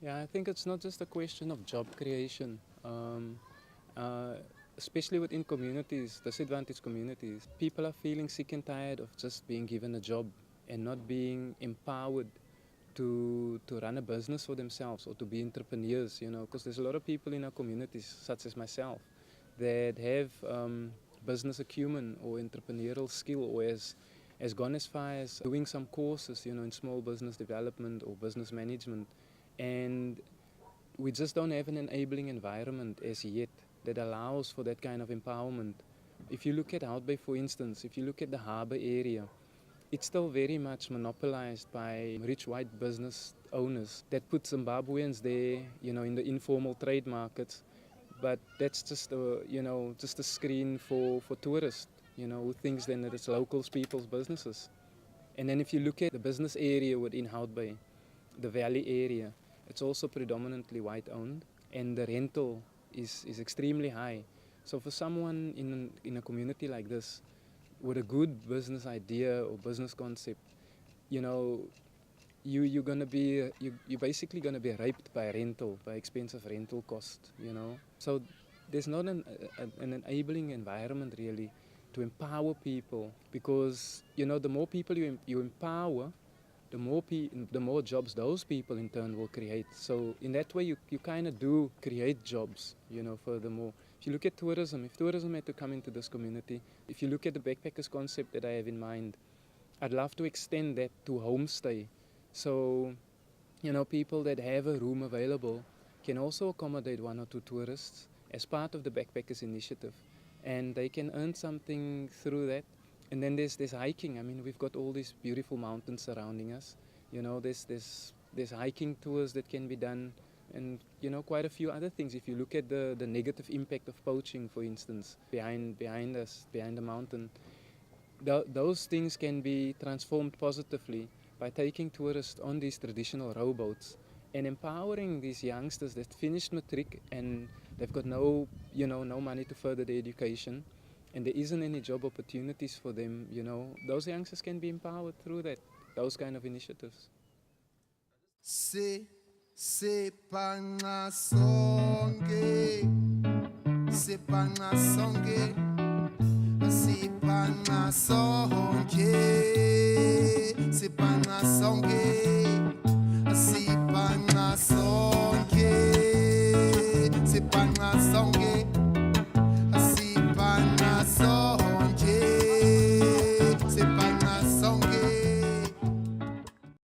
Yeah, I think it's not just a question of job creation, uh, especially within communities, disadvantaged communities. People are feeling sick and tired of just being given a job and not being empowered to run a business for themselves or to be entrepreneurs, you know, because there's a lot of people in our communities, such as myself, that have business acumen or entrepreneurial skill or has gone as far as doing some courses, you know, in small business development or business management. And we just don't have an enabling environment as yet that allows for that kind of empowerment. If you look at Hout Bay, for instance, if you look at the harbour area, it's still very much monopolized by rich white business owners that put Zimbabweans there, you know, in the informal trade markets. But that's just a, you know, just a screen for tourists, you know, who thinks then that it's locals, people's businesses. And then if you look at the business area within Hout Bay, the valley area, it's also predominantly white owned, and the rental is extremely high. So for someone in a community like this, with a good business idea or business concept, you know, you're gonna be you're basically gonna be raped by rental, by expensive rental cost, you know. So there's not an enabling environment really to empower people, because you know the more people you empower, the more jobs those people in turn will create. So in that way, you kind of do create jobs, you know, furthermore. If you look at tourism, if tourism had to come into this community, if you look at the backpackers concept that I have in mind, I'd love to extend that to homestay. So, you know, people that have a room available can also accommodate one or two tourists as part of the backpackers initiative. And they can earn something through that. And then there's hiking. I mean, we've got all these beautiful mountains surrounding us. You know, there's hiking tours that can be done, and you know, quite a few other things. If you look at the negative impact of poaching, for instance, behind us, behind the mountain, those things can be transformed positively by taking tourists on these traditional rowboats and empowering these youngsters that finished matric and they've got no, you know, no money to further their education, and there isn't any job opportunities for them. You know, those youngsters can be empowered through those kind of initiatives. Se sepanqa sonke sepanqa sonke sepanqa sonke sepanqa